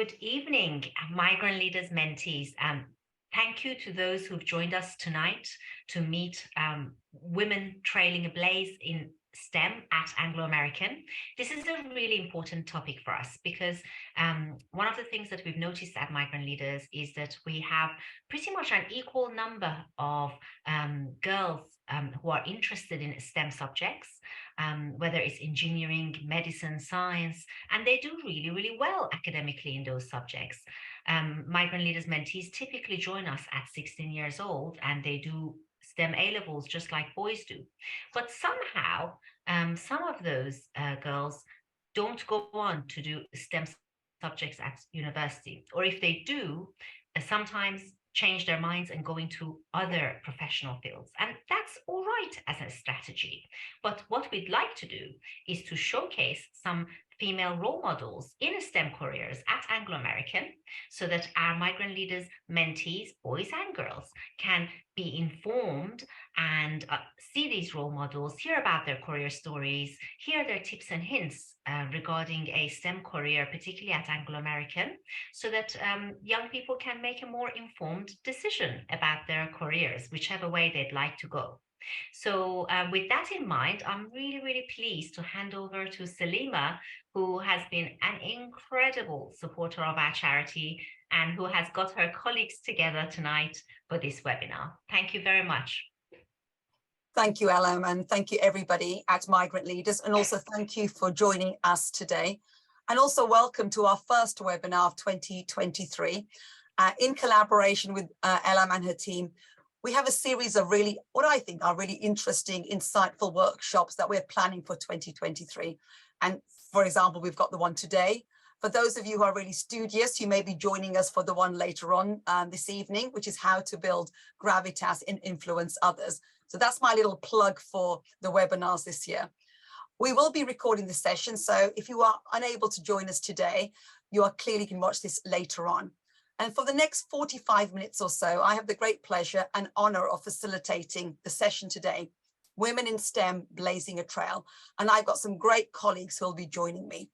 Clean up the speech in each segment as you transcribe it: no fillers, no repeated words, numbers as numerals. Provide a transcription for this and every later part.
Good evening, migrant leaders, mentees. Thank you to those who've joined us tonight to meet women trailing a blaze in STEM at Anglo American. This is a really important topic for us because one of the things that we've noticed at Migrant Leaders is that we have pretty much an equal number of girls who are interested in STEM subjects, whether it's engineering, medicine, science, and they do really, really well academically in those subjects. Migrant Leaders mentees typically join us at 16 years old, and they do STEM A-levels just like boys do. But somehow, some of those girls don't go on to do STEM subjects at university, or if they do, sometimes change their minds and go into other professional fields. And that's all right as a strategy. But what we'd like to do is to showcase some female role models in STEM careers at Anglo American so that our migrant leaders, mentees, boys and girls, can be informed and see these role models, hear about their career stories, hear their tips and hints regarding a STEM career, particularly at Anglo American, so that young people can make a more informed decision about their careers, whichever way they'd like to go. So with that in mind, I'm really, really pleased to hand over to Salima, who has been an incredible supporter of our charity and who has got her colleagues together tonight for this webinar. Thank you very much. Thank you, Ellen, and thank you everybody at Migrant Leaders, and also thank you for joining us today. And also welcome to our first webinar of 2023. In collaboration with Ellen and her team, we have a series of really, what I think are really interesting, insightful workshops that we're planning for 2023. And for example, we've got the one today. For those of you who are really studious, you may be joining us for the one later on this evening, which is how to build gravitas and influence others. So that's my little plug for the webinars this year. We will be recording the session, so if you are unable to join us today, you are clearly can watch this later on. And for the next 45 minutes or so, I have the great pleasure and honor of facilitating the session today, Women in STEM Blazing a Trail. And I've got some great colleagues who will be joining me.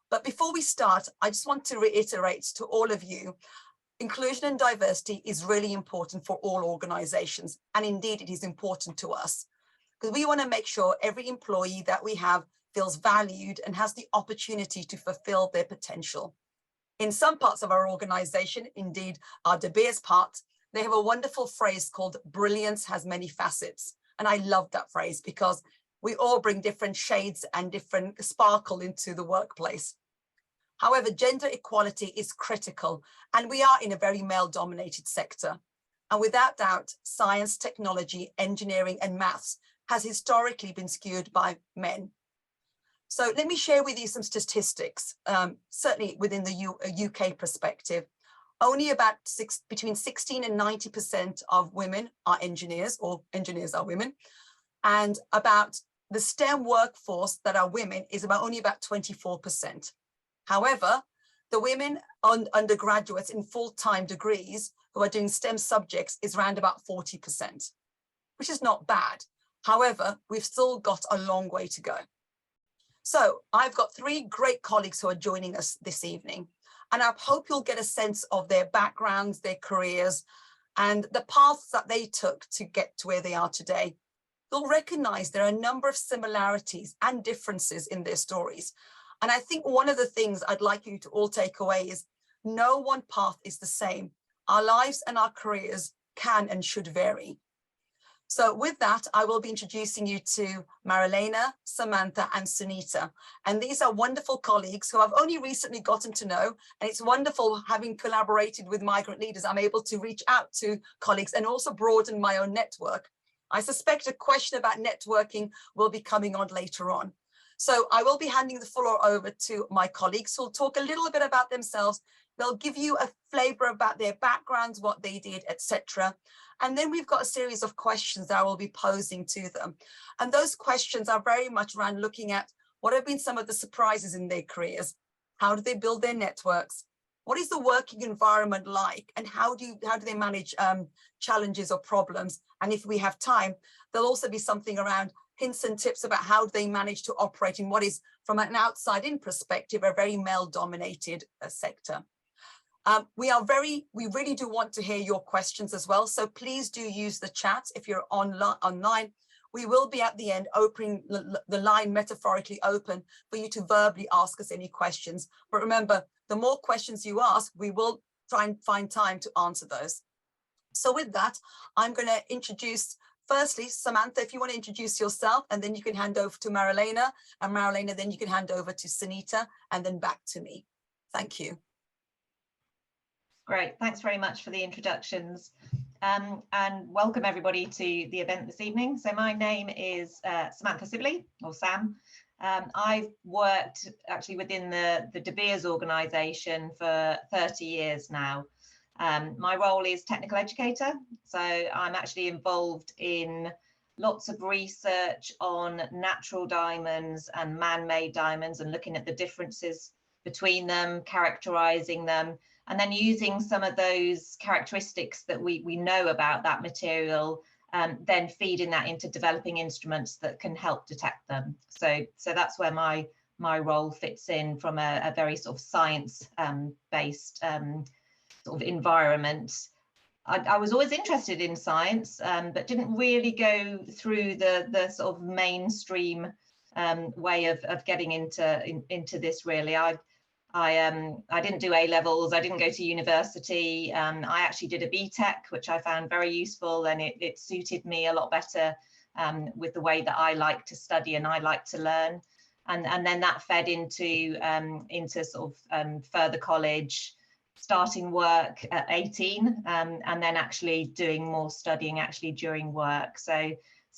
But before we start, I just want to reiterate to all of you, inclusion and diversity is really important for all organizations. And indeed, it is important to us because we want to make sure every employee that we have feels valued and has the opportunity to fulfill their potential. In some parts of our organization, indeed our De Beers part, they have a wonderful phrase called brilliance has many facets. And I love that phrase because we all bring different shades and different sparkle into the workplace. However, gender equality is critical, and we are in a very male-dominated sector. And without doubt, science, technology, engineering, and maths has historically been skewed by men. So let me share with you some statistics, certainly within the UK perspective. Only about between 16 and 90% of women are engineers, or engineers are women. And about the STEM workforce that are women is only about 24%. However, the women undergraduates in full-time degrees who are doing STEM subjects is around about 40%, which is not bad. However, we've still got a long way to go. So I've got three great colleagues who are joining us this evening, and I hope you'll get a sense of their backgrounds, their careers, and the paths that they took to get to where they are today. You'll recognize there are a number of similarities and differences in their stories. And I think one of the things I'd like you to all take away is no one path is the same. Our lives and our careers can and should vary. So with that, I will be introducing you to Marilena, Samantha, and Sunita. And these are wonderful colleagues who I've only recently gotten to know. And it's wonderful having collaborated with Migrant Leaders. I'm able to reach out to colleagues and also broaden my own network. I suspect a question about networking will be coming on later on. So I will be handing the floor over to my colleagues who will talk a little bit about themselves. They'll give you a flavor about their backgrounds, what they did, etc. And then we've got a series of questions that I will be posing to them. And those questions are very much around looking at what have been some of the surprises in their careers? How do they build their networks? What is the working environment like? And how do they manage challenges or problems? And if we have time, there'll also be something around hints and tips about how they manage to operate in what is, from an outside-in perspective, a very male-dominated sector. We really do want to hear your questions as well. So please do use the chat if you're online. We will be at the end opening the line metaphorically open for you to verbally ask us any questions. But remember, the more questions you ask, we will try and find time to answer those. So with that, I'm going to introduce, firstly, Samantha, if you want to introduce yourself, and then you can hand over to Marilena, and Marilena, then you can hand over to Sunita, and then back to me. Thank you. Great, thanks very much for the introductions. And welcome everybody to the event this evening. So my name is Samantha Sibley, or Sam. I've worked actually within the De Beers organisation for 30 years now. My role is technical educator, so I'm actually involved in lots of research on natural diamonds and man-made diamonds and looking at the differences between them, characterising them, and then using some of those characteristics that we know about that material, then feeding that into developing instruments that can help detect them. So that's where my role fits in from a very sort of science-based sort of environment. I was always interested in science, but didn't really go through the sort of mainstream way of getting into this really. I didn't do A-levels, I didn't go to university. I actually did a BTEC, which I found very useful, and it suited me a lot better with the way that I like to study and I like to learn. And then that fed into sort of further college, starting work at 18, and then actually doing more studying actually during work. So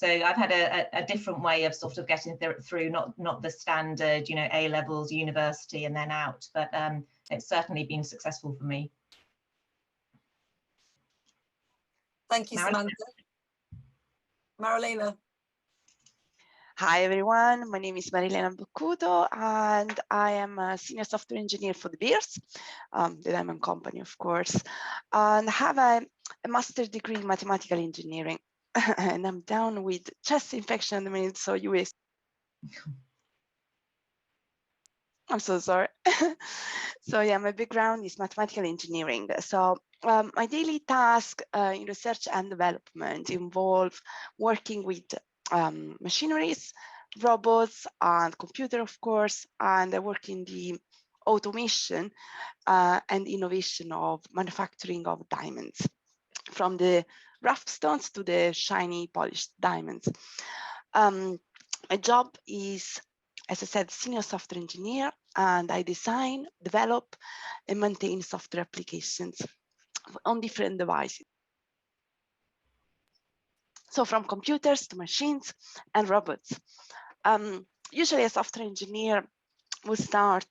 I've had a different way of sort of getting through, not the standard, you know, A-levels, university, and then out, but it's certainly been successful for me. Thank you, Samantha. Marilena. Hi everyone, my name is Marilena Boccuto and I am a senior software engineer for De Beers, the diamond company of course, and I have a master's degree in mathematical engineering. And I'm down with chest infection at the minute, so you will. I'm so sorry. So yeah, my background is mathematical engineering. So my daily task in research and development involve working with machineries, robots, and computer, of course, and I work in the automation and innovation of manufacturing of diamonds, from the rough stones to the shiny polished diamonds. My job is, as I said, senior software engineer, and I design, develop, and maintain software applications on different devices. So from computers to machines and robots. Usually a software engineer will start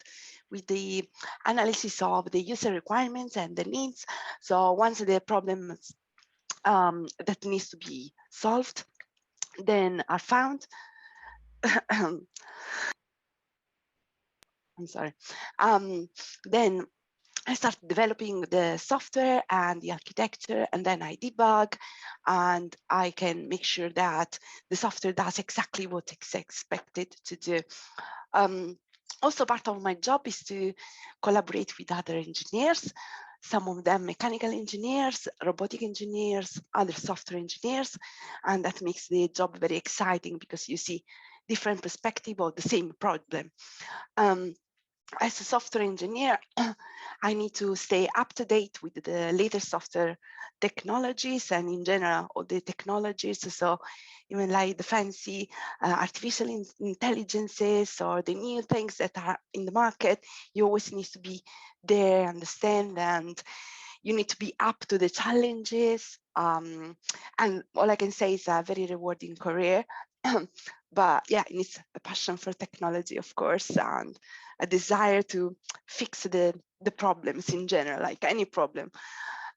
with the analysis of the user requirements and the needs. So once the problems that needs to be solved then are found, I'm sorry, then I start developing the software and the architecture, and then I debug, and I can make sure that the software does exactly what it's expected to do. Also, part of my job is to collaborate with other engineers, some of them mechanical engineers, robotic engineers, other software engineers, and that makes the job very exciting because you see different perspectives of the same problem. As a software engineer, I need to stay up to date with the latest software technologies and in general all the technologies. So even like the fancy artificial intelligences or the new things that are in the market, you always need to be there, understand, and you need to be up to the challenges. And all I can say is a very rewarding career. But yeah, it needs a passion for technology, of course, and a desire to fix the problems in general, like any problem.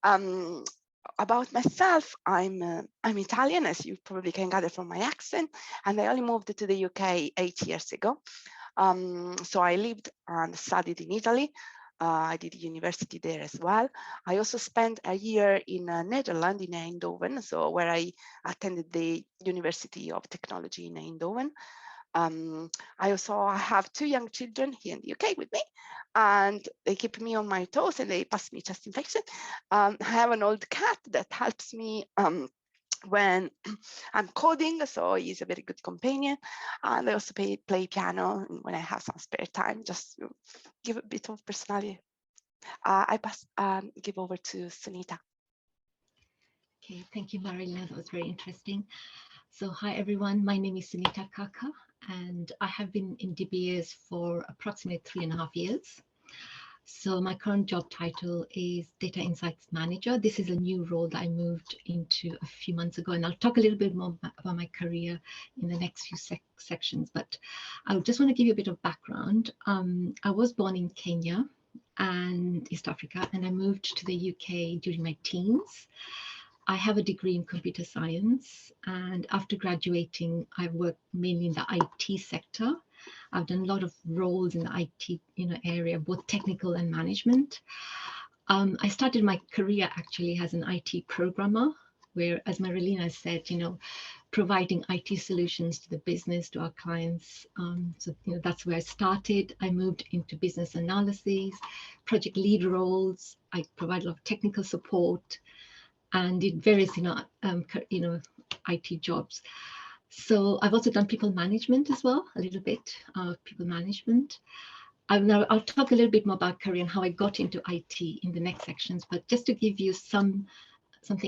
About myself, I'm Italian, as you probably can gather from my accent, and I only moved to the UK 8 years ago. So I lived and studied in Italy. I did university there as well. I also spent a year in Netherlands, in Eindhoven, so where I attended the University of Technology in Eindhoven. I have 2 young children here in the UK with me, and they keep me on my toes and they pass me chest infection. I have an old cat that helps me when I'm coding, so he's a very good companion. And I also play piano when I have some spare time, just to give a bit of personality. I give over to Sunita. Okay, thank you, Marilena. That was very interesting. So hi, everyone. My name is Sunita Kaka, and I have been in De Beers for approximately 3.5 years. So my current job title is Data Insights Manager. This is a new role that I moved into a few months ago, and I'll talk a little bit more about my career in the next few sections, but I just want to give you a bit of background. I was born in Kenya and East Africa, and I moved to the UK during my teens. I have a degree in computer science, and after graduating, I've worked mainly in the IT sector. I've done a lot of roles in the IT area, both technical and management. I started my career actually as an IT programmer, where, as Marilena said, providing IT solutions to the business, to our clients. So that's where I started. I moved into business analysis, project lead roles. I provide a lot of technical support, and did various IT jobs. So I've also done people management as well, a little bit of people management. I'll talk a little bit more about career and how I got into IT in the next sections, but just to give you something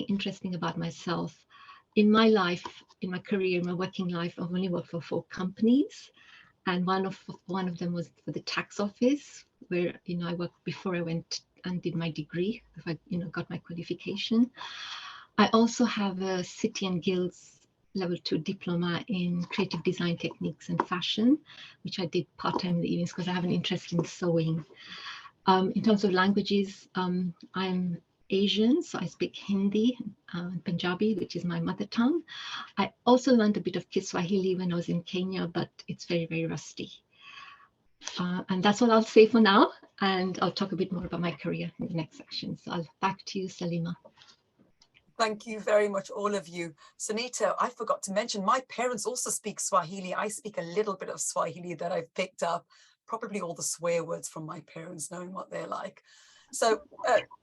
interesting about myself. In my life, in my career, in my working life, I've only worked for 4 companies, and one of them was for the tax office, where I worked before I went and did my degree, if I got my qualification. I also have a City and Guilds level 2 diploma in creative design techniques and fashion, which I did part-time in the evenings because I have an interest in sewing. In terms of languages, I'm Asian, so I speak Hindi and Punjabi, which is my mother tongue. I also learned a bit of Kiswahili when I was in Kenya, but it's very, very rusty. And that's all I'll say for now, and I'll talk a bit more about my career in the next section. So back to you, Salima. Thank you very much, all of you. Sunita, I forgot to mention, my parents also speak Swahili. I speak a little bit of Swahili that I've picked up, probably all the swear words from my parents, knowing what they're like. So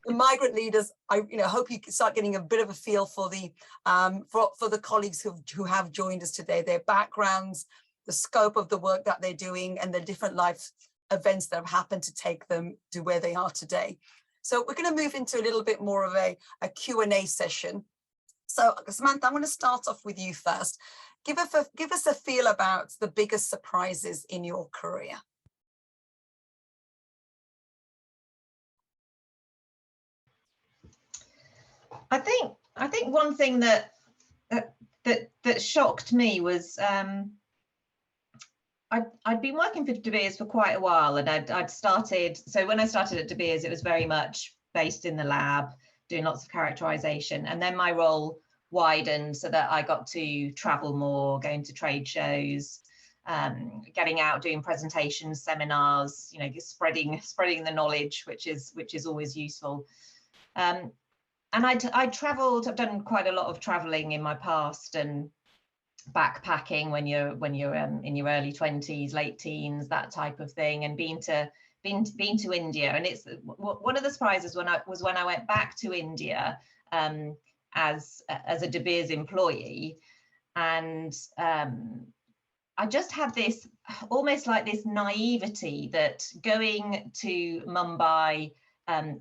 the migrant leaders, I hope you start getting a bit of a feel for the colleagues who have joined us today, their backgrounds, the scope of the work that they're doing, and the different life events that have happened to take them to where they are today. So we're going to move into a little bit more of a Q&A session. So Samantha, I'm going to start off with you first. Give us a feel about the biggest surprises in your career. I think one thing that shocked me was I'd been working for De Beers for quite a while, and I'd started. So when I started at De Beers, it was very much based in the lab, doing lots of characterization, and then my role widened so that I got to travel more, going to trade shows, getting out, doing presentations, seminars, spreading the knowledge, which is always useful. And I traveled. I've done quite a lot of traveling in my past, and backpacking when you're in your early 20s, late teens, that type of thing, and been to India. And it's one of the surprises when I went back to India as a De Beers employee, and I just had this almost like this naivety that going to Mumbai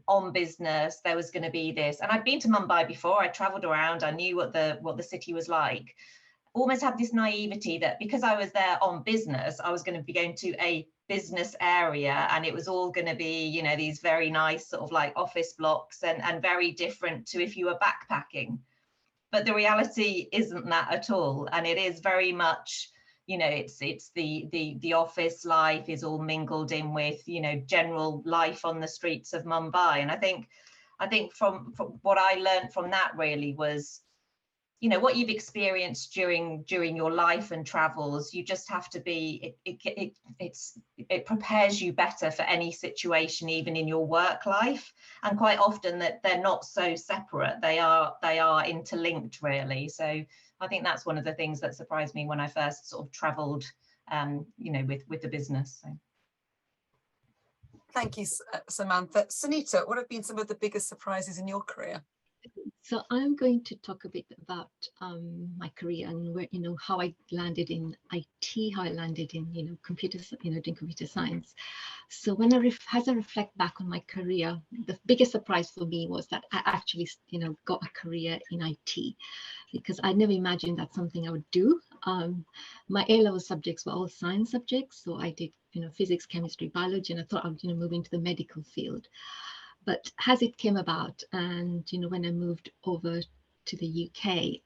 on business, there was going to be this, and I'd been to Mumbai before. I traveled around, I knew what the city was like. Almost had this naivety that because I was there on business, I was going to be going to a business area, and it was all going to be, these very nice sort of like office blocks and very different to if you were backpacking. But the reality isn't that at all, and it is very much, it's the office life is all mingled in with, general life on the streets of Mumbai. And I think from what I learned from that really was, what you've experienced during your life and travels, you just have to be, it prepares you better for any situation, even in your work life. And quite often that they're not so separate, they are interlinked really. So I think that's one of the things that surprised me when I first sort of traveled you know, with the business. So. Thank you, Samantha. Sunita, what have been some of the biggest surprises in your career? So I'm going to talk a bit about my career and where, how I landed in IT, how I landed in, doing computer science. So when as I reflect back on my career, the biggest surprise for me was that I actually, got a career in IT, because I never imagined that's something I would do. My A-level subjects were all science subjects, so I did, physics, chemistry, biology, and I thought I would, move into the medical field. But as it came about, and when I moved over to the UK,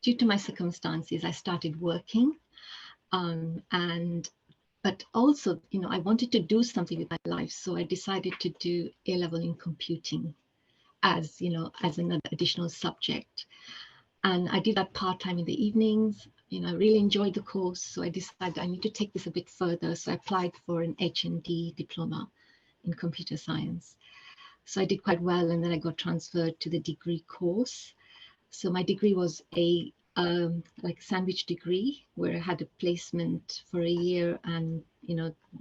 due to my circumstances, I started working, but also, I wanted to do something with my life, so I decided to do A-level in computing as another additional subject, and I did that part-time in the evenings. I really enjoyed the course, so I decided I need to take this a bit further. So I applied for an HND diploma in computer science. So I did quite well, and then I got transferred to the degree course. So my degree was a like sandwich degree, where I had a placement for a year, and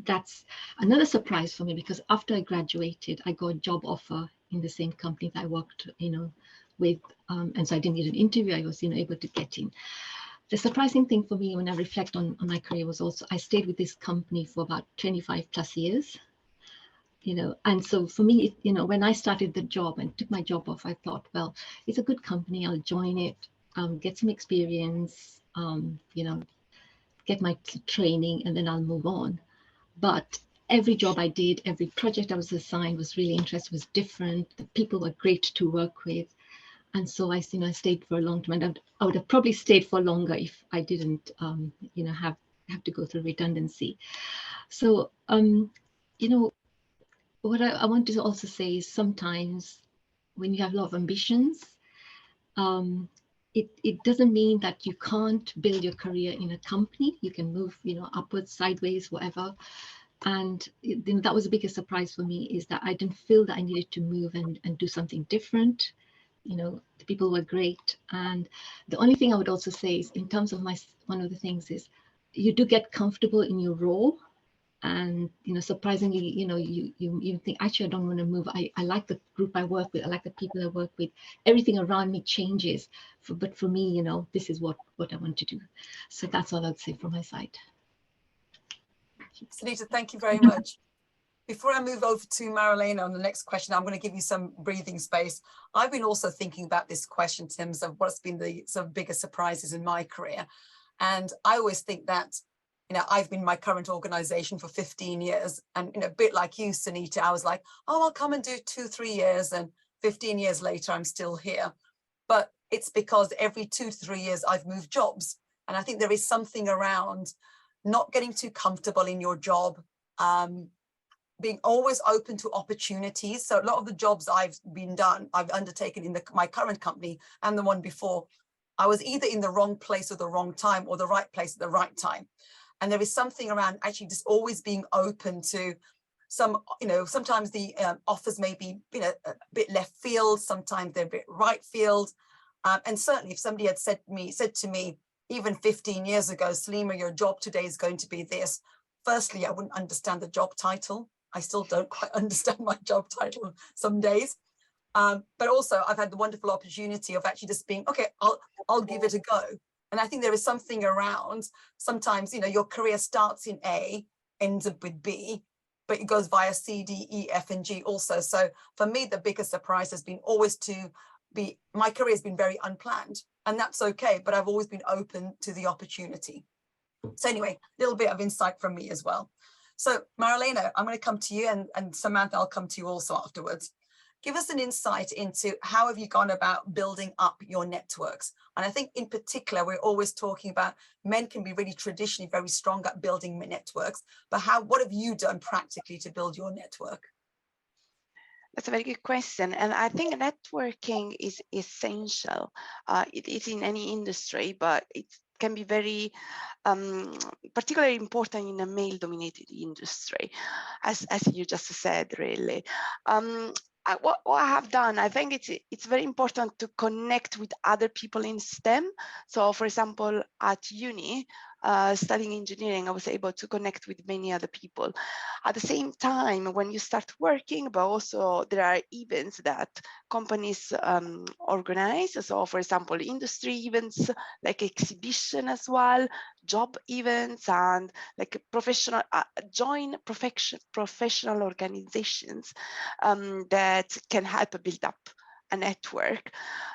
that's another surprise for me, because after I graduated, I got a job offer in the same company that I worked with, and so I didn't need an interview. I was able to get in. The surprising thing for me when I reflect on my career was also I stayed with this company for about 25 plus years. And so for me, when I started the job and took my job off, I thought, well, it's a good company, I'll join it, get some experience, get my training, and then I'll move on. But every job I did, every project I was assigned was really interesting, was different. The people were great to work with. And so I stayed for a long time, and I would have probably stayed for longer if I didn't, have to go through redundancy. So, what I want to also say is sometimes when you have a lot of ambitions, it doesn't mean that you can't build your career in a company. You can move, upwards, sideways, whatever. And that was the biggest surprise for me, is that I didn't feel that I needed to move and do something different. The people were great. And the only thing I would also say is, in terms of one of the things is, you do get comfortable in your role. And surprisingly, you think, actually I don't want to move. I like the group I work with, I like the people I work with. Everything around me changes, but for me, this is what I want to do. So that's all I'd say from my side. Sunita, thank you very much. Before I move over to Marilena on the next question, I'm going to give you some breathing space. I've been also thinking about this question in terms of what's been the sort of biggest surprises in my career. And I always think that, I've been in my current organization for 15 years. And, a bit like you, Sunita, I was like, oh, I'll come and do 2-3 years. And 15 years later, I'm still here. But it's because every 2 to 3 years, I've moved jobs. And I think there is something around not getting too comfortable in your job, being always open to opportunities. So a lot of the jobs I've undertaken in my current company and the one before, I was either in the wrong place at the wrong time, or the right place at the right time. And there is something around actually just always being open to sometimes the offers may be, a bit left field, sometimes they're a bit right field. And certainly if somebody had said to me, even 15 years ago, Salima, your job today is going to be this. Firstly, I wouldn't understand the job title. I still don't quite understand my job title some days. But also I've had the wonderful opportunity of actually just being, okay, I'll give it a go. And I think there is something around, sometimes, your career starts in A, ends up with B, but it goes via C, D, E, F, and G also. So for me, the biggest surprise has been always my career has been very unplanned, and that's okay, but I've always been open to the opportunity. So anyway, a little bit of insight from me as well. So Marilena, I'm going to come to you, and Samantha, I'll come to you also afterwards. Give us an insight into how have you gone about building up your networks? And I think in particular, we're always talking about men can be really traditionally very strong at building networks, but what have you done practically to build your network? That's a very good question. And I think networking is essential. It is in any industry, but it can be very particularly important in a male-dominated industry, as you just said, really. What I have done, I think it's very important to connect with other people in STEM. So, for example, at uni, studying engineering, I was able to connect with many other people. At the same time, when you start working, but also there are events that companies organize. So for example, industry events, like exhibition as well, job events, and like professional, join professional organizations that can help build up a network.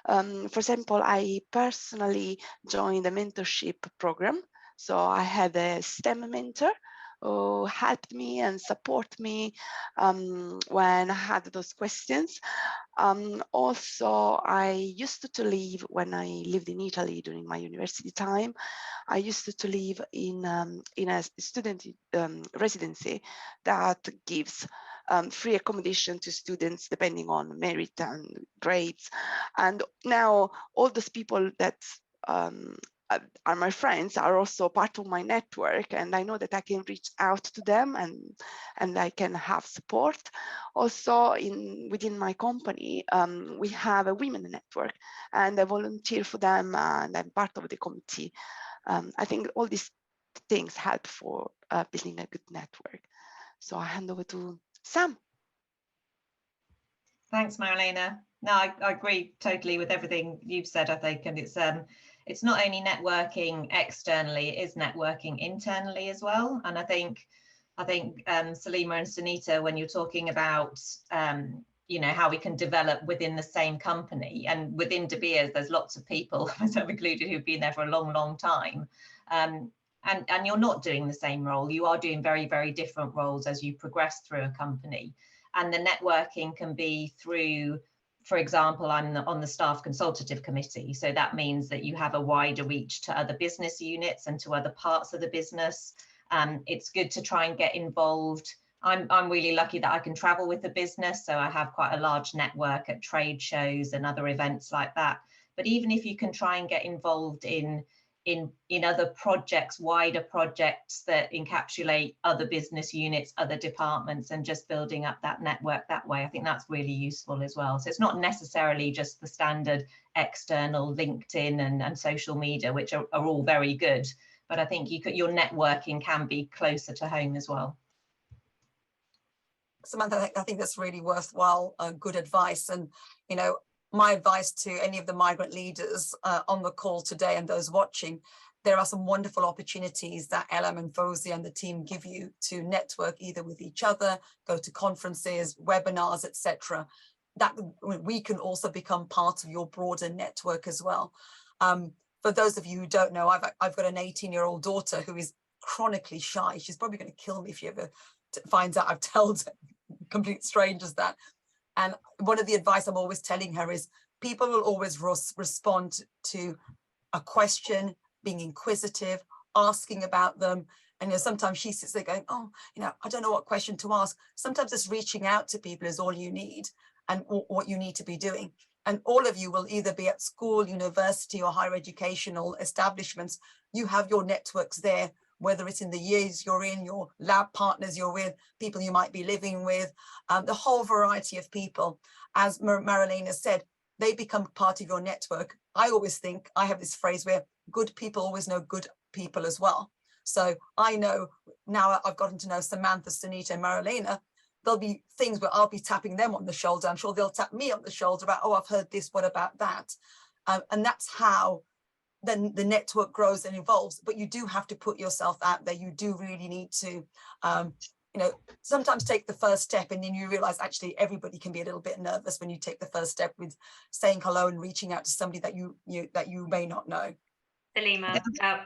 For example, I personally joined a mentorship program. So I had a STEM mentor who helped me and support me when I had those questions. Also, I used to live, when I lived in Italy during my university time, I used to live in a student residency that gives free accommodation to students depending on merit and grades. And now all those people that are my friends are also part of my network, and I know that I can reach out to them and I can have support. Also within my company, we have a women network, and I volunteer for them, and I'm part of the committee. I think all these things help for building a good network. So I hand over to Sam. Thanks, Marilena. No, I agree totally with everything you've said, I think, and it's not only networking externally, it is networking internally as well. And I think Salima and Sunita, when you're talking about how we can develop within the same company, and within De Beers, there's lots of people, myself included, who've been there for a long, long time. And you're not doing the same role. You are doing very, very different roles as you progress through a company. And the networking can be through, for example, I'm on the staff consultative committee. So that means that you have a wider reach to other business units and to other parts of the business. It's good to try and get involved. I'm really lucky that I can travel with the business. So I have quite a large network at trade shows and other events like that. But even if you can try and get involved in other projects, wider projects that encapsulate other business units, other departments, and just building up that network that way, I think that's really useful as well. So it's not necessarily just the standard external LinkedIn and social media, which are all very good, but I think your networking can be closer to home as well. Samantha, I think that's really worthwhile, good advice. And, my advice to any of the migrant leaders on the call today and those watching, there are some wonderful opportunities that Elam and Fawzi and the team give you to network either with each other, go to conferences, webinars, etc. That we can also become part of your broader network as well. For those of you who don't know, I've got an 18-year-old daughter who is chronically shy. She's probably going to kill me if she ever finds out I've told complete strangers that. And one of the advice I'm always telling her is people will always respond to a question, being inquisitive, asking about them. And sometimes she sits there going, oh, I don't know what question to ask. Sometimes just reaching out to people is all you need and what you need to be doing. And all of you will either be at school, university, or higher educational establishments. You have your networks there, whether it's in the years you're in, your lab partners you're with, people you might be living with, the whole variety of people. As Marilena said, they become part of your network. I always think, I have this phrase where good people always know good people as well. So I know now I've gotten to know Samantha, Sunita, and Marilena, there'll be things where I'll be tapping them on the shoulder. I'm sure they'll tap me on the shoulder about, oh, I've heard this, what about that? And that's how then the network grows and evolves. But you do have to put yourself out there. You do really need to, sometimes take the first step, and then you realize actually everybody can be a little bit nervous when you take the first step with saying hello and reaching out to somebody that you may not know. Salima,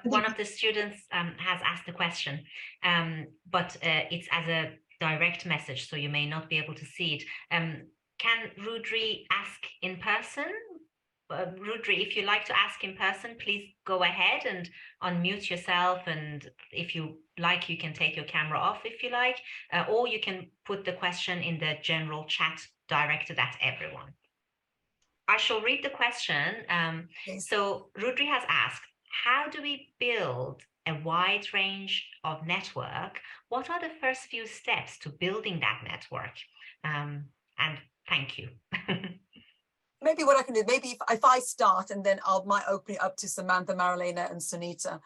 one of the students has asked a question, but it's as a direct message, so you may not be able to see it. Can Rudri ask in person? Rudri, if you like to ask in person, please go ahead and unmute yourself, and if you like, you can take your camera off if you like, or you can put the question in the general chat directed at everyone. I shall read the question. So Rudri has asked, how do we build a wide range of network? What are the first few steps to building that network? And thank you. Maybe what I can do, maybe if I start, and then I might open it up to Samantha, Marilena, and Sunita.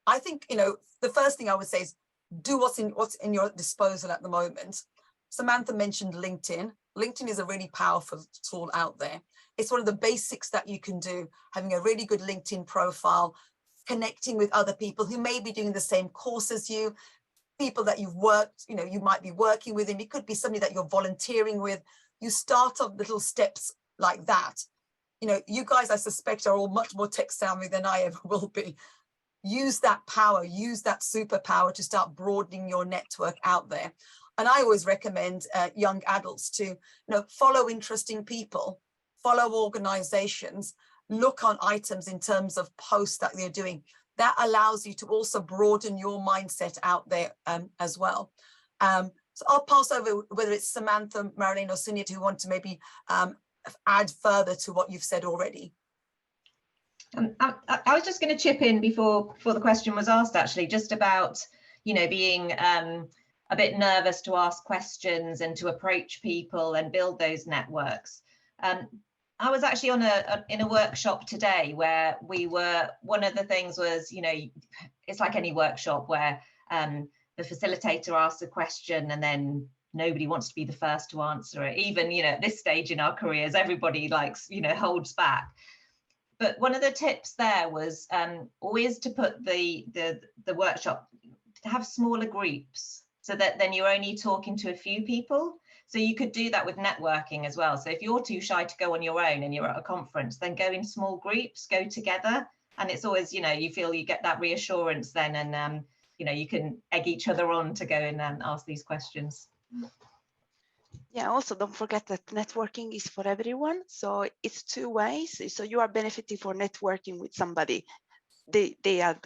I think, you know, the first thing I would say is do what's in your disposal at the moment. Samantha mentioned LinkedIn. LinkedIn is a really powerful tool out there. It's one of the basics that you can do, having a really good LinkedIn profile, connecting with other people who may be doing the same course as you, people that you've worked, you know, you might be working with, and it could be somebody that you're volunteering with. You start off little steps like that. You know, you guys, I suspect, are all much more tech savvy than I ever will be. Use that power, use that superpower to start broadening your network out there. And I always recommend young adults to, you know, follow interesting people, follow organizations, look on items in terms of posts that they're doing. That allows you to also broaden your mindset out there as well. So I'll pass over whether it's Samantha, Marilyn, or Sunita who want to maybe add further to what you've said already. I was just going to chip in before the question was asked, actually, just about, you know, being a bit nervous to ask questions and to approach people and build those networks. I was actually in a workshop today where one of the things was, you know, it's like any workshop where the facilitator asks a question and then nobody wants to be the first to answer it. Even, you know, at this stage in our careers, everybody likes, you know, holds back. But one of the tips there was always to put the workshop, to have smaller groups, so that then you're only talking to a few people. So you could do that with networking as well. So if you're too shy to go on your own and you're at a conference, then go in small groups, go together. And it's always, you know, you feel you get that reassurance then, and, you know, you can egg each other on to go and ask these questions. Yeah, also don't forget that networking is for everyone. So it's two ways. So you are benefiting for networking with somebody. They are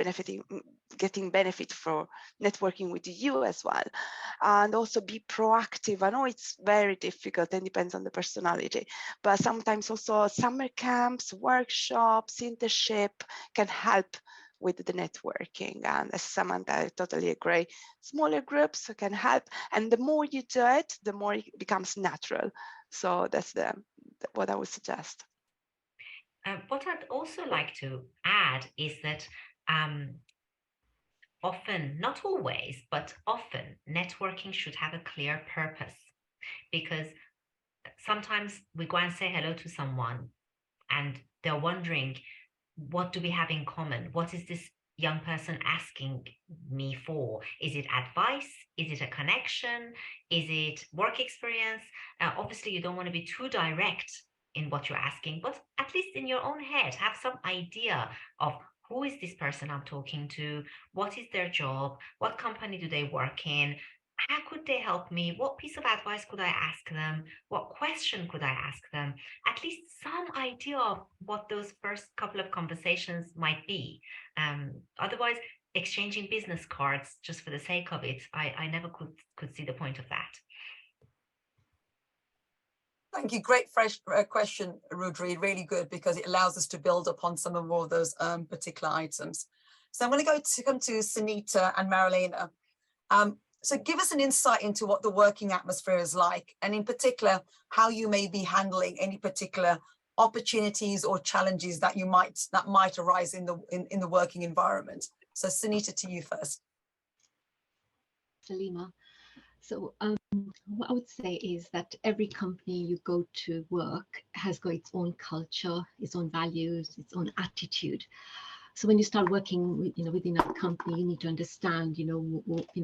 getting benefit for networking with you as well. And also be proactive. I know it's very difficult and depends on the personality, but sometimes also summer camps, workshops, internship can help with the networking. And as Samantha, I totally agree. Smaller groups can help. And the more you do it, the more it becomes natural. So that's what I would suggest. What I'd also like to add is that often, not always, but often, networking should have a clear purpose, because sometimes we go and say hello to someone and they're wondering, what do we have in common? What is this young person asking me for? Is it advice? Is it a connection? Is it work experience? Obviously, you don't want to be too direct in what you're asking, but at least in your own head, have some idea of who is this person I'm talking to? What is their job? What company do they work in? How could they help me? What piece of advice could I ask them? What question could I ask them? At least some idea of what those first couple of conversations might be. Otherwise, exchanging business cards just for the sake of it, I never could see the point of that. Thank you. Great fresh question, Rudri. Really good, because it allows us to build upon some of more of those particular items. So I'm going to come to Sunita and Marilena. So give us an insight into what the working atmosphere is like, and in particular, how you may be handling any particular opportunities or challenges that might arise in the working environment. So Sunita, to you first. Salima. So what I would say is that every company you go to work has got its own culture, its own values, its own attitude. So when you start working, within a company, you need to understand,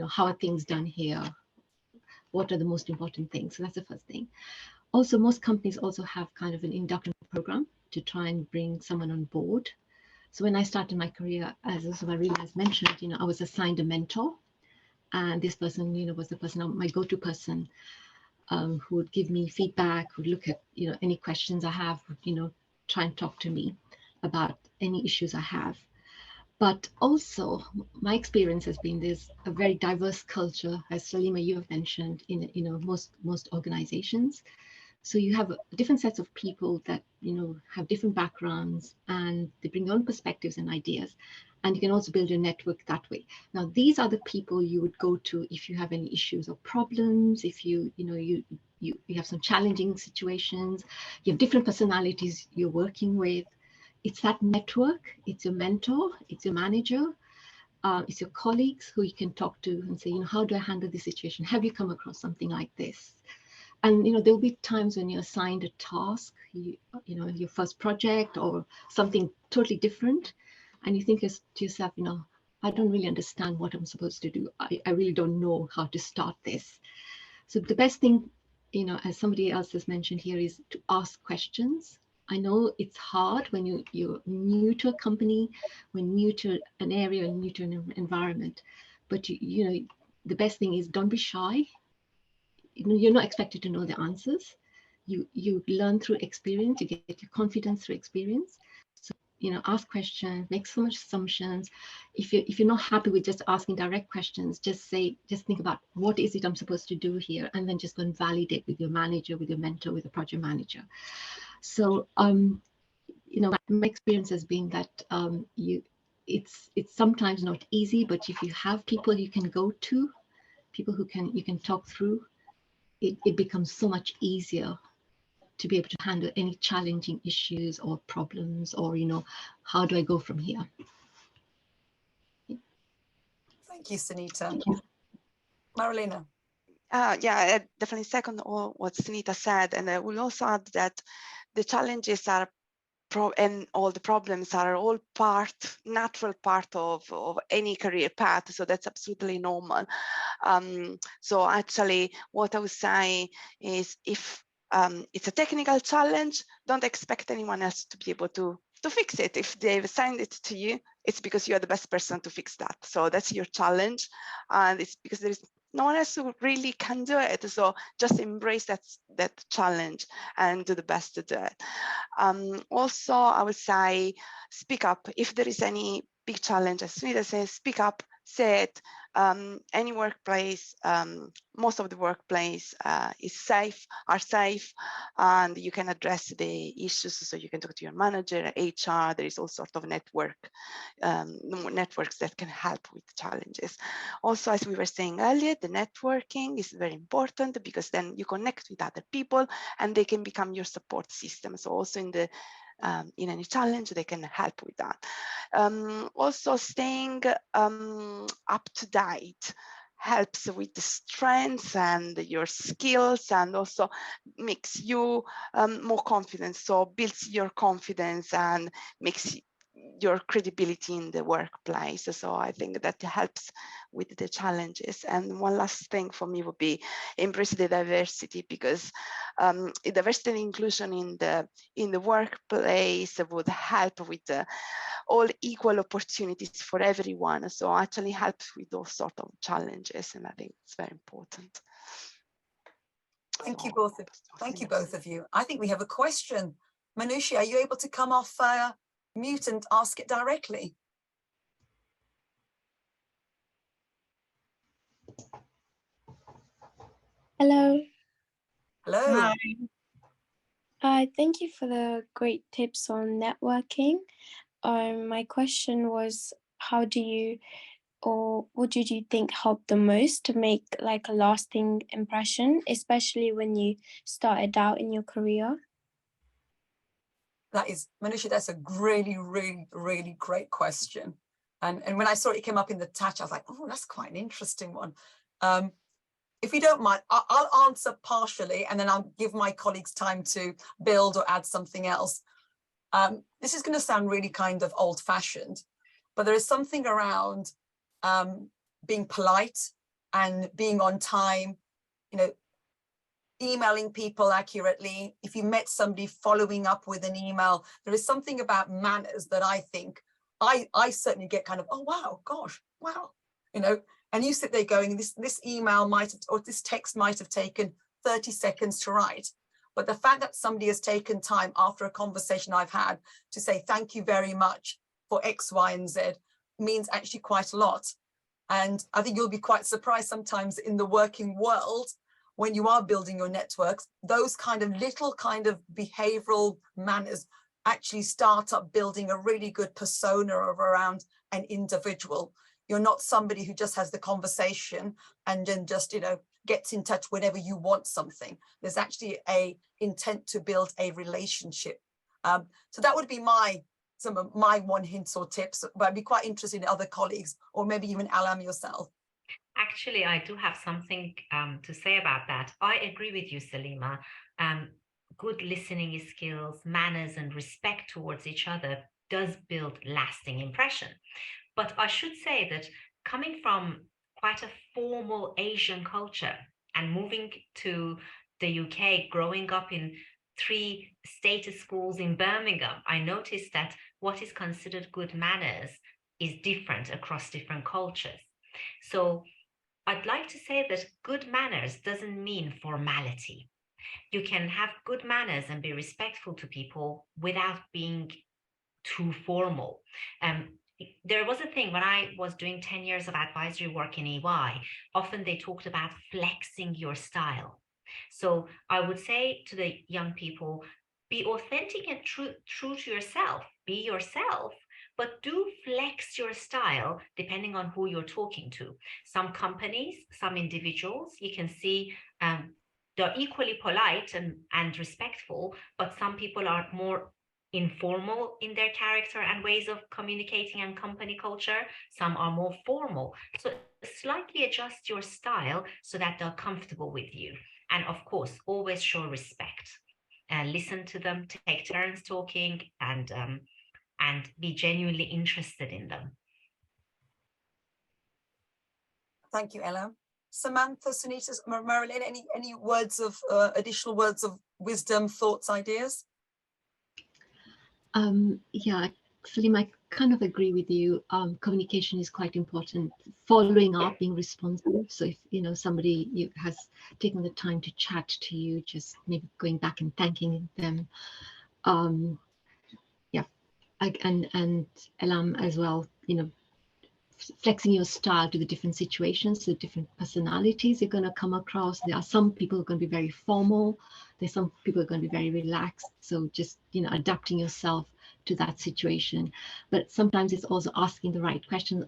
how are things done here? What are the most important things? So that's the first thing. Also, most companies also have kind of an induction program to try and bring someone on board. So when I started my career, as Marina has mentioned, I was assigned a mentor, and this person, was the person, my go-to person, who would give me feedback, would look at, any questions I have, would, try and talk to me about any issues I have. But also my experience has been there's a very diverse culture, as Salima, you have mentioned, in most organizations. So you have different sets of people that have different backgrounds, and they bring their own perspectives and ideas, and you can also build your network that way. Now these are the people you would go to if you have any issues or problems, if you have some challenging situations, you have different personalities you're working with. It's that network, it's your mentor, it's your manager, It's your colleagues who you can talk to and say, how do I handle this situation? Have you come across something like this? And there'll be times when you're assigned a task, your first project or something totally different, and you think to yourself, I don't really understand what I'm supposed to do. I really don't know how to start this. So the best thing, as somebody else has mentioned here, is to ask questions. I know it's hard when you're new to a company, when new to an area, new to an environment, but the best thing is don't be shy. You're not expected to know the answers. You learn through experience. You get your confidence through experience. So ask questions, make so much assumptions. If you're not happy with just asking direct questions, just think about what is it I'm supposed to do here, and then just go and validate with your manager, with your mentor, with the project manager. So my experience has been that it's sometimes not easy, but if you have people you can go to, people you can talk through, it becomes so much easier to be able to handle any challenging issues or problems, or how do I go from here? Thank you, Sunita. Thank you. Marilena. Yeah, I definitely second all what Sunita said, and I will also add that the challenges are and all the problems are all natural part of any career path. So that's absolutely normal. So actually, what I would say is, if it's a technical challenge, don't expect anyone else to be able to fix it. If they've assigned it to you, it's because you are the best person to fix that. So that's your challenge, and it's because there is no one else who really can do it. So just embrace that challenge and do the best to do it. Also, I would say, speak up. If there is any big challenge, as Sunita says, speak up, say it. Any workplace, most of the workplace are safe, and you can address the issues. So you can talk to your manager, HR. There is all sort of networks that can help with challenges. Also, as we were saying earlier, the networking is very important, because then you connect with other people and they can become your support system. So also in any challenge, they can help with that. Also, staying up to date helps with the strengths and your skills, and also makes you more confident. So builds your confidence and makes your credibility in the workplace. So I think that helps with the challenges. And one last thing for me would be embrace the diversity, because diversity and inclusion in the workplace would help with all equal opportunities for everyone. So actually helps with those sort of challenges, and I think it's very important. Thank you both. Thank you both of you. I think we have a question. Manushi, are you able to come off mute and ask it directly? Hello. Hello. Hi. Thank you for the great tips on networking. My question was, how do you, or what did you think helped the most to make like a lasting impression, especially when you started out in your career? That is, Manushi, that's a really, really, really great question. And when I saw it came up in the chat, I was like, oh, that's quite an interesting one. If you don't mind, I'll answer partially, and then I'll give my colleagues time to build or add something else. This is going to sound really kind of old-fashioned, but there is something around being polite and being on time, emailing people accurately. If you met somebody, following up with an email. There is something about manners that I think I certainly get kind of, oh, wow, gosh, wow, and you sit there going, this email might have, or this text might have taken 30 seconds to write. But the fact that somebody has taken time after a conversation I've had to say, thank you very much for X, Y, and Z means actually quite a lot. And I think you'll be quite surprised sometimes in the working world, when you are building your networks, those kind of little kind of behavioral manners actually start up building a really good persona around an individual. You're not somebody who just has the conversation and then just, gets in touch whenever you want something. There's actually a intent to build a relationship. So that would be my some of my one hints or tips, but I'd be quite interested in other colleagues, or maybe even Alam yourself. Actually, I do have something to say about that. I agree with you, Salima. Good listening skills, manners, and respect towards each other does build lasting impression. But I should say that coming from quite a formal Asian culture and moving to the UK, growing up in 3 state schools in Birmingham, I noticed that what is considered good manners is different across different cultures. So I'd like to say that good manners doesn't mean formality. You can have good manners and be respectful to people without being too formal. There was a thing when I was doing 10 years of advisory work in EY, often they talked about flexing your style. So I would say to the young people, be authentic and true to yourself, be yourself, but do flex your style depending on who you're talking to. Some companies, some individuals, you can see they're equally polite and respectful, but some people are more informal in their character and ways of communicating and company culture. Some are more formal. So slightly adjust your style so that they're comfortable with you. And of course, always show respect. Listen to them, take turns talking, and be genuinely interested in them. Thank you, Ella. Samantha, Sunita, Marilyn, any words of additional words of wisdom, thoughts, ideas? Yeah, Salima, I kind of agree with you. Communication is quite important. Following up, being responsive. So if somebody has taken the time to chat to you, just maybe going back and thanking them. Yeah, and Elam as well. Flexing your style to the different situations, the different personalities you're going to come across. There are some people who are going to be very formal. There's some people who are going to be very relaxed. So just, adapting yourself to that situation. But sometimes it's also asking the right question,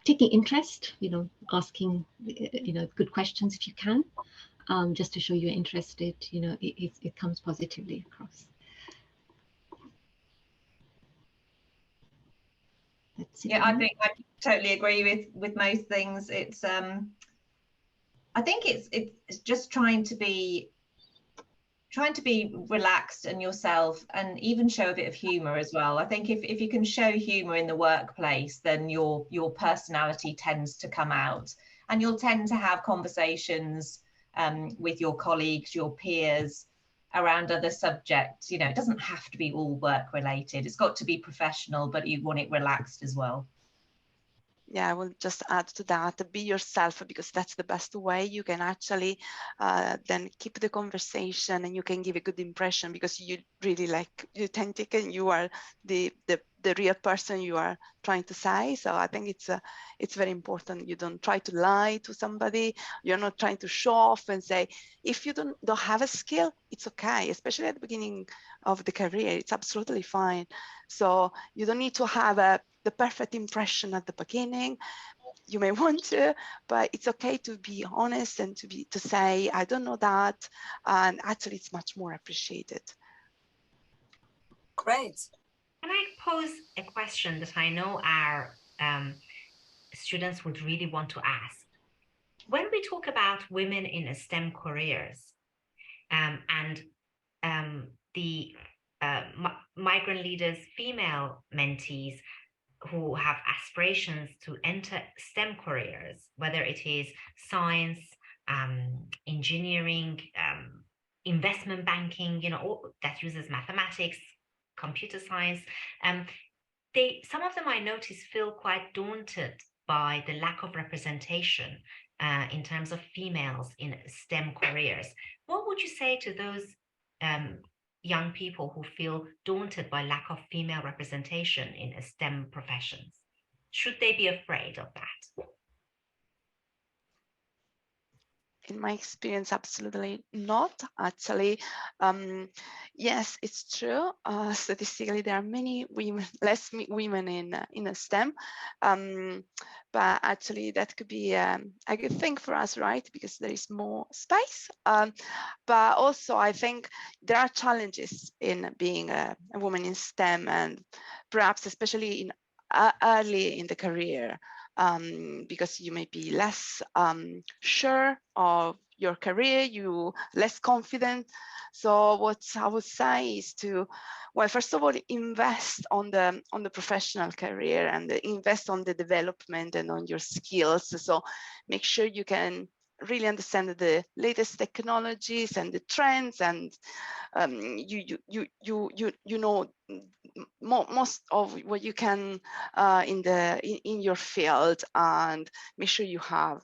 taking interest, asking, good questions if you can, just to show you're interested, it comes positively across. That's it. Yeah, I think I totally agree with most things. It's I think it's just trying to be relaxed and yourself, and even show a bit of humor as well. I think if you can show humor in the workplace, then your personality tends to come out, and you'll tend to have conversations with your colleagues, your peers, around other subjects. It doesn't have to be all work related. It's got to be professional, but you want it relaxed as well. Yeah, I will just add to that, be yourself, because that's the best way you can actually then keep the conversation, and you can give a good impression because you really you're authentic and you are the real person you are trying to say. So I think it's very important. You don't try to lie to somebody. You're not trying to show off and say, if you don't have a skill, it's okay, especially at the beginning of the career, it's absolutely fine. So you don't need to have the perfect impression at the beginning. You may want to, but it's okay to be honest and to say, I don't know that. And actually it's much more appreciated. Great. Can I pose a question that I know our students would really want to ask? When we talk about women in STEM careers and the migrant leaders, female mentees who have aspirations to enter STEM careers, whether it is science, engineering, investment banking, all that uses mathematics, computer science, some of them I notice feel quite daunted by the lack of representation in terms of females in STEM careers. What would you say to those young people who feel daunted by lack of female representation in STEM professions? Should they be afraid of that? In my experience, absolutely not. Actually, yes, it's true. Statistically, there are many women, women in a STEM, but actually that could be a good thing for us, right? Because there is more space. But also, I think there are challenges in being a woman in STEM, and perhaps especially in early in the career. Because you may be less sure of your career, you less confident. So what I would say is to, well, first of all, invest on the professional career and invest on the development and on your skills. So make sure you can really understand the latest technologies and the trends, and you know most of what you can in your field, and make sure you have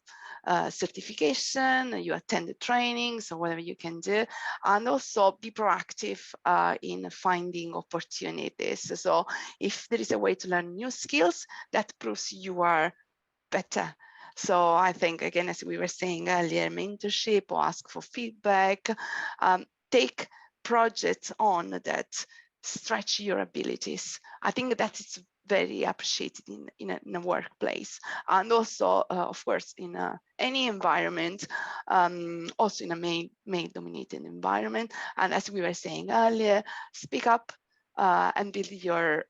certification, you attend the trainings or whatever you can do, and also be proactive in finding opportunities. So if there is a way to learn new skills, that proves you are better. So I think, again, as we were saying earlier, mentorship or ask for feedback, take projects on that stretch your abilities. I think that is very appreciated in a workplace, and also, of course, in any environment, also in a male-dominated environment. And as we were saying earlier, speak up and build your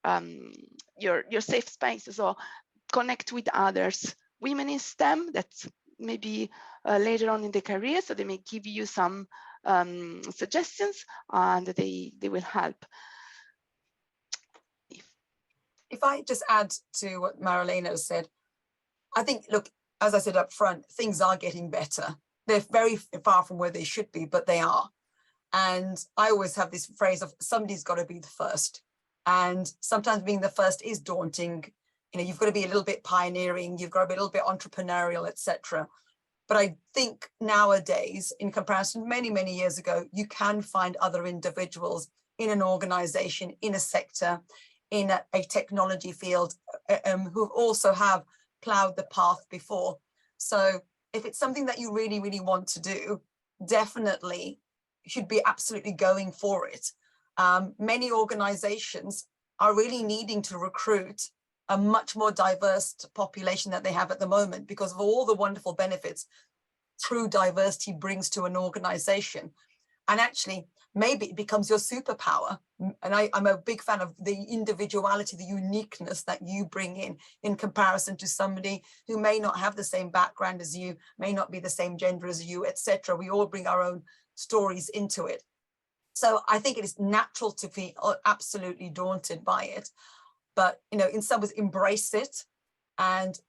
safe space. So connect with others, women in STEM that maybe later on in the career, so they may give you some suggestions, and they will help. If I just add to what Marilena said, I think, look, as I said up front, things are getting better. They're very far from where they should be, but they are. And I always have this phrase of somebody's got to be the first. And sometimes being the first is daunting. You know, you've got to be a little bit pioneering, you've got to be a little bit entrepreneurial, etc. But I think nowadays, in comparison to many, many years ago, you can find other individuals in an organization, in a sector, in a technology field, who also have plowed the path before. So if it's something that you really, really want to do, definitely should be absolutely going for it. Many organizations are really needing to recruit a much more diverse population that they have at the moment, because of all the wonderful benefits true diversity brings to an organization. And actually, maybe it becomes your superpower. And I'm a big fan of the individuality, the uniqueness that you bring in comparison to somebody who may not have the same background as you, may not be the same gender as you, etc. We all bring our own stories into it. So I think it is natural to be absolutely daunted by it. But, you know, in some ways, embrace it and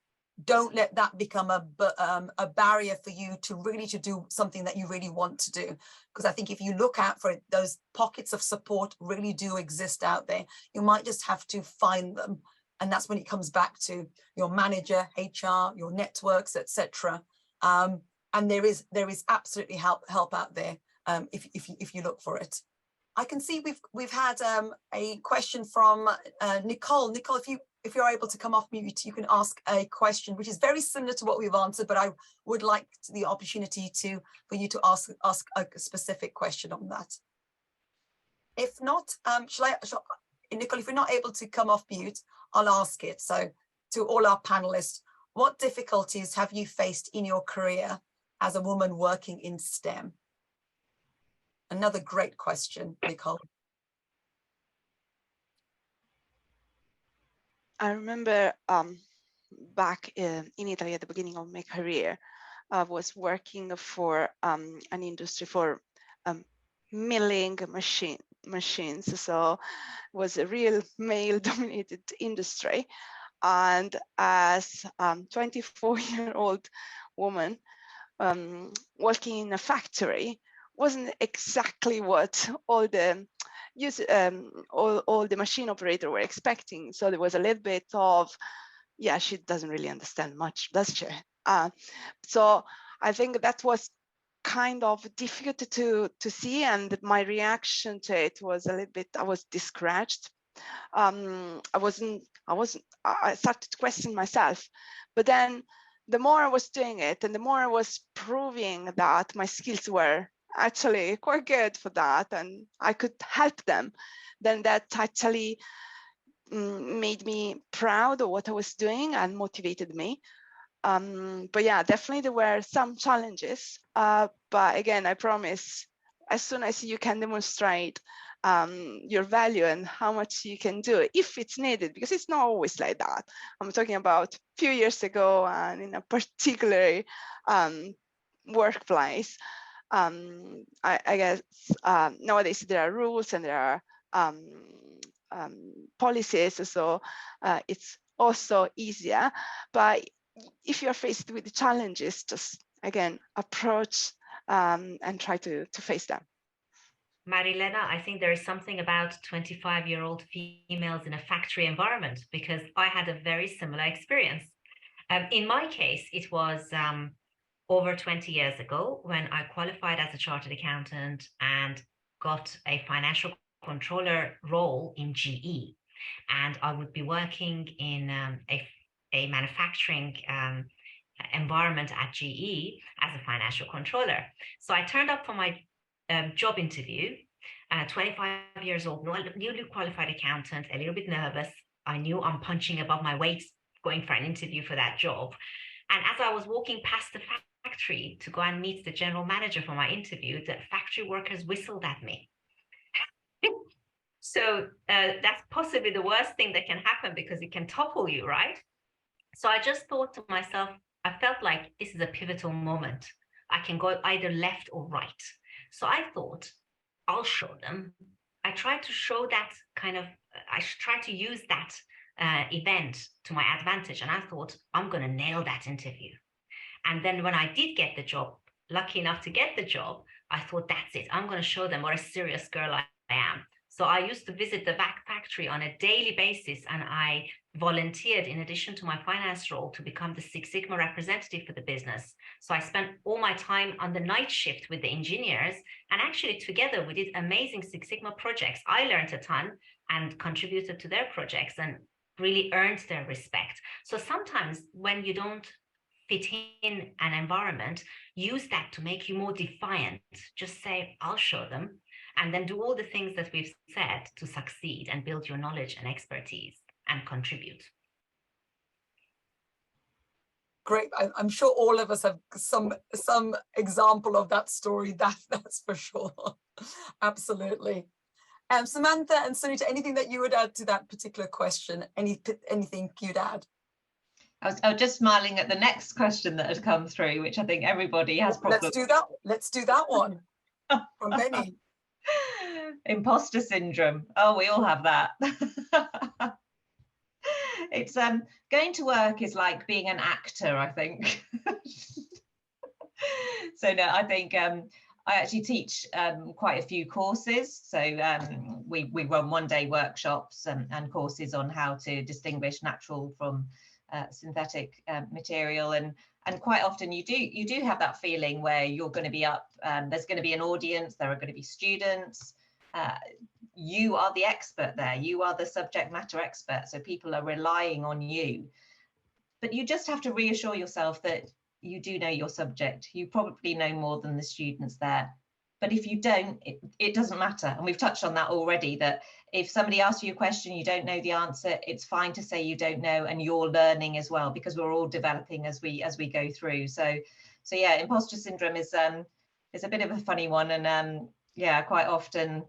don't let that become a barrier for you to do something that you really want to do. Because I think if you look out for it, those pockets of support really do exist out there. You might just have to find them. And that's when it comes back to your manager, HR, your networks, etc. And there is absolutely help out there if you look for it. I can see we've had a question from Nicole. Nicole, if you're able to come off mute, you can ask a question, which is very similar to what we've answered, but I would like the opportunity for you to ask a specific question on that. If not, Nicole, if you're not able to come off mute, I'll ask it. So to all our panelists, what difficulties have you faced in your career as a woman working in STEM? Another great question, Nicole. I remember back in Italy at the beginning of my career, I was working for an industry for milling machines. So it was a real male-dominated industry. And as a 24-year-old woman working in a factory wasn't exactly what all the machine operator were expecting. So there was a little bit of, yeah, she doesn't really understand much, does she? So I think that was kind of difficult to see, and my reaction to it was a little bit, I was discouraged. I started to question myself, but then the more I was doing it and the more I was proving that my skills were actually quite good for that and I could help them, then that actually made me proud of what I was doing and motivated me. But yeah, definitely there were some challenges. But again, I promise, as soon as you can demonstrate your value and how much you can do, if it's needed, because it's not always like that. I'm talking about a few years ago and in a particular workplace. I guess nowadays there are rules and there are policies, so it's also easier. But if you're faced with the challenges, just again approach and try to face them. Marilena, I think there is something about 25-year-old females in a factory environment, because I had a very similar experience. In my case, it was over 20 years ago when I qualified as a chartered accountant and got a financial controller role in GE. And I would be working in a manufacturing environment at GE as a financial controller. So I turned up for my job interview, 25 years old, newly qualified accountant, a little bit nervous. I knew I'm punching above my weight going for an interview for that job. And as I was walking past the factory to go and meet the general manager for my interview, the factory workers whistled at me. So that's possibly the worst thing that can happen, because it can topple you, right? So I just thought to myself, I felt like this is a pivotal moment. I can go either left or right. So I thought, I'll show them. I tried to show that I tried to use that event to my advantage. And I thought, I'm going to nail that interview. And then when I did get the job, lucky enough to get the job, I thought, that's it. I'm going to show them what a serious girl I am. So I used to visit the factory on a daily basis, and I volunteered in addition to my finance role to become the Six Sigma representative for the business. So I spent all my time on the night shift with the engineers, and actually together we did amazing Six Sigma projects. I learned a ton and contributed to their projects and really earned their respect. So sometimes when you don't fit in an environment, use that to make you more defiant. Just say, I'll show them, and then do all the things that we've said to succeed and build your knowledge and expertise and contribute. Great. I'm sure all of us have some example of that story. That's for sure. Absolutely. Samantha and Sunita, anything that you would add to that particular question? Anything you'd add? I was just smiling at the next question that had come through, which I think everybody has problems. Let's do that one from Benny. Imposter syndrome. Oh, we all have that. It's going to work is like being an actor, I think. So no, I think I actually teach quite a few courses. So we run one-day workshops and courses on how to distinguish natural from synthetic material, and quite often you do have that feeling where you're going to be up, there's going to be an audience, there are going to be students, you are the expert there, you are the subject matter expert, so people are relying on you. But you just have to reassure yourself that you do know your subject. You probably know more than the students there. But if you don't, it doesn't matter. And we've touched on that already, that if somebody asks you a question, you don't know the answer, it's fine to say you don't know, and you're learning as well, because we're all developing as we go through. So yeah, imposter syndrome is a bit of a funny one. And yeah, quite often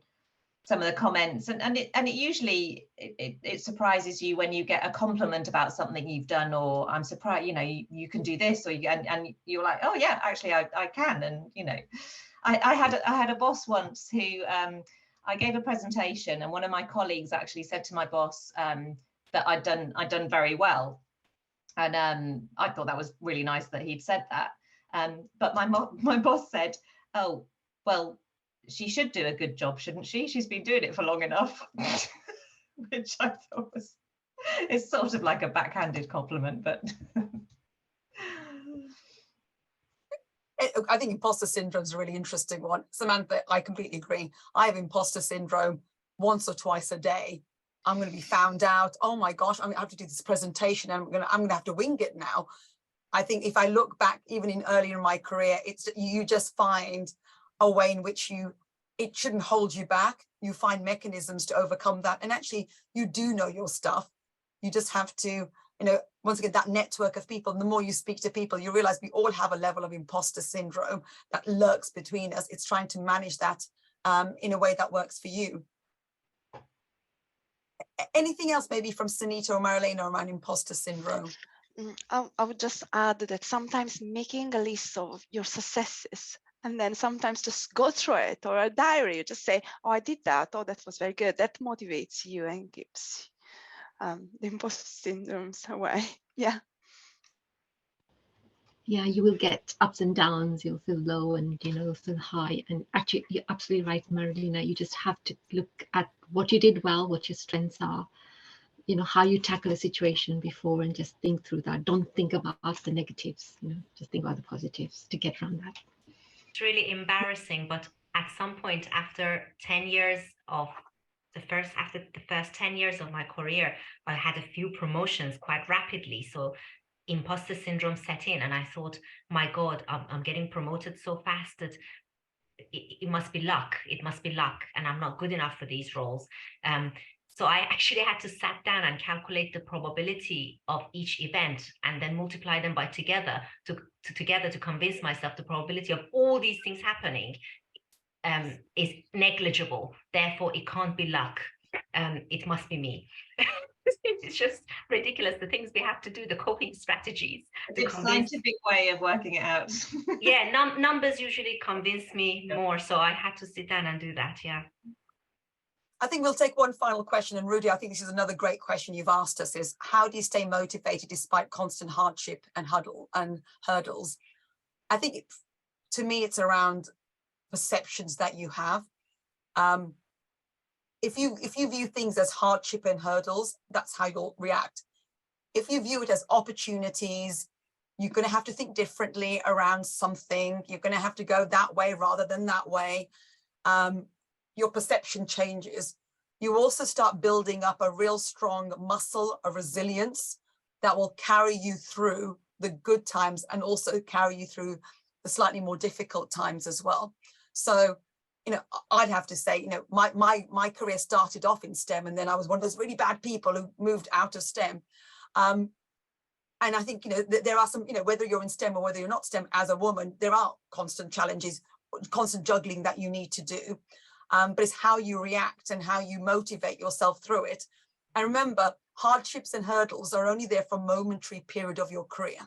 some of the comments and it usually it surprises you when you get a compliment about something you've done, or I'm surprised, you can do this, or and you're like, oh yeah, actually I can. And I had a boss once who I gave a presentation, and one of my colleagues actually said to my boss that I'd done very well, and I thought that was really nice that he'd said that. But my boss said, oh well, she should do a good job, shouldn't she? She's been doing it for long enough. Which I thought it's sort of like a backhanded compliment, but I think imposter syndrome is a really interesting one. Samantha, I completely agree. I have imposter syndrome once or twice a day. I'm going to be found out. Oh my gosh, I have to do this presentation, and I'm going to have to wing it now. I think if I look back even in earlier in my career, it's you just find a way in which it shouldn't hold you back. You find mechanisms to overcome that. And actually, you do know your stuff. You just have to, you know, once again, that network of people, and the more you speak to people, you realize we all have a level of imposter syndrome that lurks between us. It's trying to manage that in a way that works for you. Anything else maybe from Sunita or Marilena around imposter syndrome? I would just add that sometimes making a list of your successes and then sometimes just go through it, or a diary, you just say, oh, I did that. Oh, that was very good. That motivates you and keeps the imposter syndromes away. Yeah. Yeah, you will get ups and downs. You'll feel low and, you know, you'll feel high. And actually, you're absolutely right, Marilena. You just have to look at what you did well, what your strengths are, you know, how you tackle a situation before, and just think through that. Don't think about the negatives, you know, just think about the positives to get around that. It's really embarrassing, but at some point after 10 years of after the first 10 years of my career, I had a few promotions quite rapidly. So imposter syndrome set in, and I thought, my God, I'm getting promoted so fast that it must be luck. It must be luck, and I'm not good enough for these roles. So I actually had to sat down and calculate the probability of each event and then multiply them by together to convince myself the probability of all these things happening is negligible. Therefore, it can't be luck. It must be me. It's just ridiculous, the things we have to do, the coping strategies. The scientific way of working it out. Yeah, numbers usually convince me more, so I had to sit down and do that. Yeah. I think we'll take one final question. And Rudy, I think this is another great question you've asked us, is how do you stay motivated despite constant hardship and hurdles? I think to me, it's around perceptions that you have. If you view things as hardship and hurdles, that's how you'll react. If you view it as opportunities, you're going to have to think differently around something. You're going to have to go that way rather than that way. Your perception changes. You also start building up a real strong muscle of resilience that will carry you through the good times and also carry you through the slightly more difficult times as well. So, you know, I'd have to say, you know, my career started off in STEM, and then I was one of those really bad people who moved out of STEM. And I think, you know, there are some, you know, whether you're in STEM or whether you're not STEM, as a woman, there are constant challenges, constant juggling that you need to do. But it's how you react and how you motivate yourself through it. And remember, hardships and hurdles are only there for a momentary period of your career.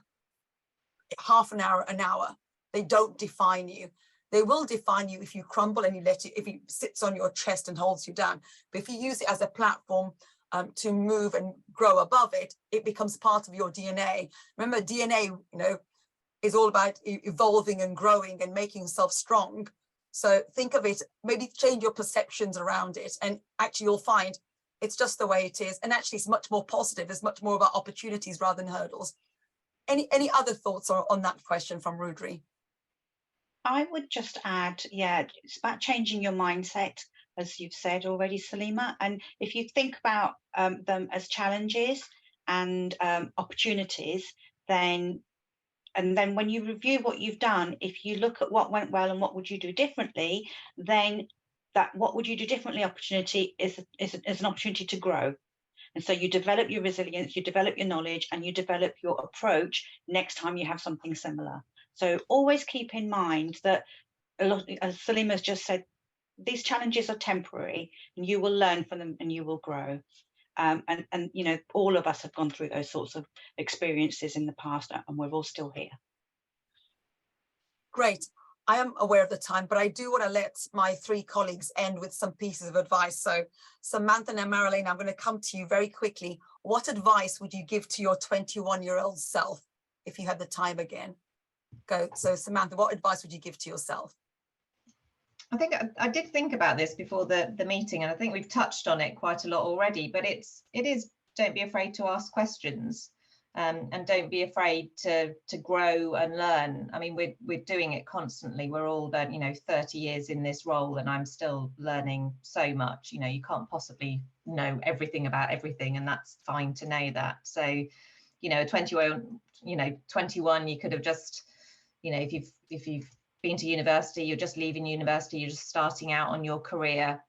Half an hour, an hour. They don't define you. They will define you if you crumble and if it sits on your chest and holds you down. But if you use it as a platform to move and grow above it, it becomes part of your DNA. Remember, DNA, you know, is all about evolving and growing and making yourself strong. So think of it, maybe change your perceptions around it, and actually you'll find it's just the way it is. And actually it's much more positive. It's much more about opportunities rather than hurdles. Any other thoughts on that question from Rudri? I would just add, yeah, it's about changing your mindset, as you've said already, Salima. And if you think about them as challenges and opportunities, then when you review what you've done, if you look at what went well and what would you do differently, then that what would you do differently opportunity is an opportunity to grow. And so you develop your resilience, you develop your knowledge, and you develop your approach next time you have something similar. So always keep in mind that, as Salima's just said, these challenges are temporary, and you will learn from them and you will grow. And you know, all of us have gone through those sorts of experiences in the past, and we're all still here. Great. I am aware of the time, but I do want to let my three colleagues end with some pieces of advice. So Samantha and Marilena, I'm going to come to you very quickly. What advice would you give to your 21-year-old self if you had the time again? Go. So Samantha, what advice would you give to yourself? I think I did think about this before the meeting, and I think we've touched on it quite a lot already, but it is don't be afraid to ask questions, and don't be afraid to grow and learn. I mean, we're doing it constantly. We're all, you know, 30 years in this role, and I'm still learning so much. You know, you can't possibly know everything about everything, and that's fine to know that. So, you know, 21, you could have just, you know, if you've been to university, you're just leaving university, you're just starting out on your career.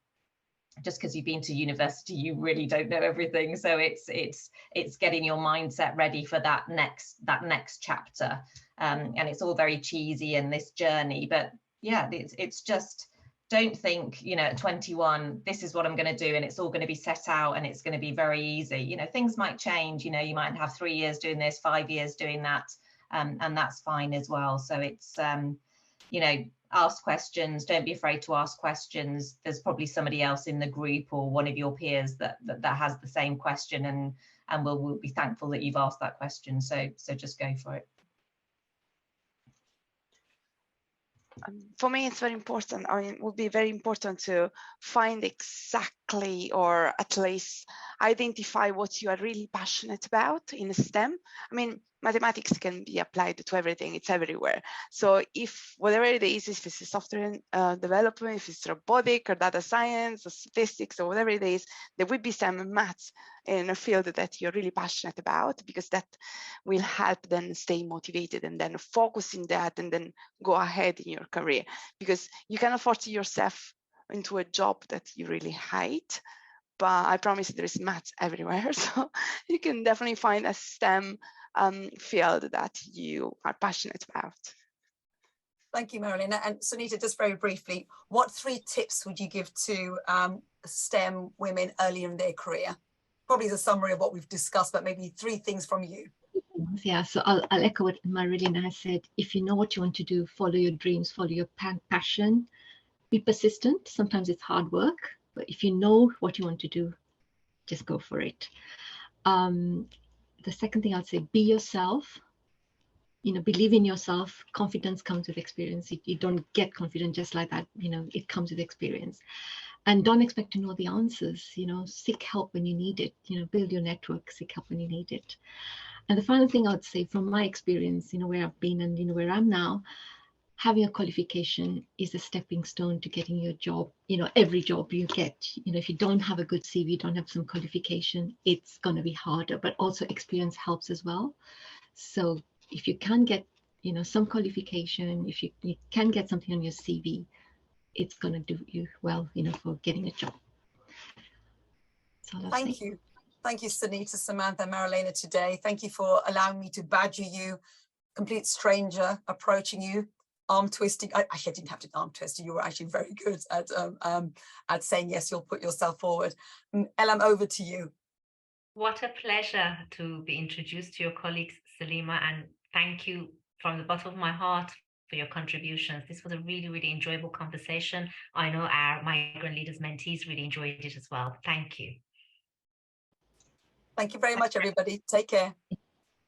Just because you've been to university, you really don't know everything. So it's getting your mindset ready for that next chapter. And it's all very cheesy in this journey, but yeah, it's just, don't think, you know, at 21, this is what I'm going to do, and it's all going to be set out and it's going to be very easy. You know, things might change. You know, you might have 3 years doing this, 5 years doing that, and that's fine as well. So it's, you know, ask questions, don't be afraid to ask questions. There's probably somebody else in the group or one of your peers that has the same question, and we'll be thankful that you've asked that question. So just go for it. For me, it's very important. I mean, it would be very important to find exactly, or at least identify what you are really passionate about in STEM. I mean, mathematics can be applied to everything, it's everywhere. So if whatever it is, if it's software development, if it's robotic or data science or statistics or whatever it is, there will be some maths in a field that you're really passionate about, because that will help then stay motivated and then focus in that and then go ahead in your career, because you cannot force yourself into a job that you really hate. But I promise there is maths everywhere, so you can definitely find a STEM field that you are passionate about. Thank you, Marilyn. And Sunita, just very briefly, what 3 tips would you give to STEM women earlier in their career? Probably the summary of what we've discussed, but maybe 3 things from you. Yeah, so I'll echo what Marilyn has said. If you know what you want to do, follow your dreams, follow your passion, be persistent. Sometimes it's hard work, but if you know what you want to do, just go for it. The second thing I'd say, be yourself. You know, believe in yourself. Confidence comes with experience. You don't get confident just like that. You know, it comes with experience. And don't expect to know the answers. You know, seek help when you need it. You know, build your network, seek help when you need it. And the final thing I'd say, from my experience, you know, where I've been and, you know, where I'm now, having a qualification is a stepping stone to getting your job. You know, every job you get, you know, if you don't have a good CV, you don't have some qualification, it's going to be harder, but also experience helps as well. So if you can get, you know, some qualification, if you can get something on your CV, it's going to do you well, you know, for getting a job. Thank you. Thank you, Sunita, Samantha, Marilena today. Thank you for allowing me to badger you, complete stranger approaching you, arm twisting. Actually, I didn't have to arm twist you. You were actually very good at saying yes, you'll put yourself forward. Elam, over to you. What a pleasure to be introduced to your colleagues, Salima, and thank you from the bottom of my heart for your contributions. This was a really, really enjoyable conversation. I know our Migrant Leaders mentees really enjoyed it as well. Thank you. Thank you very much, everybody. Take care.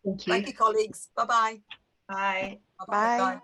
Thank you. Thank you, colleagues. Bye-bye. Bye. Bye. Bye.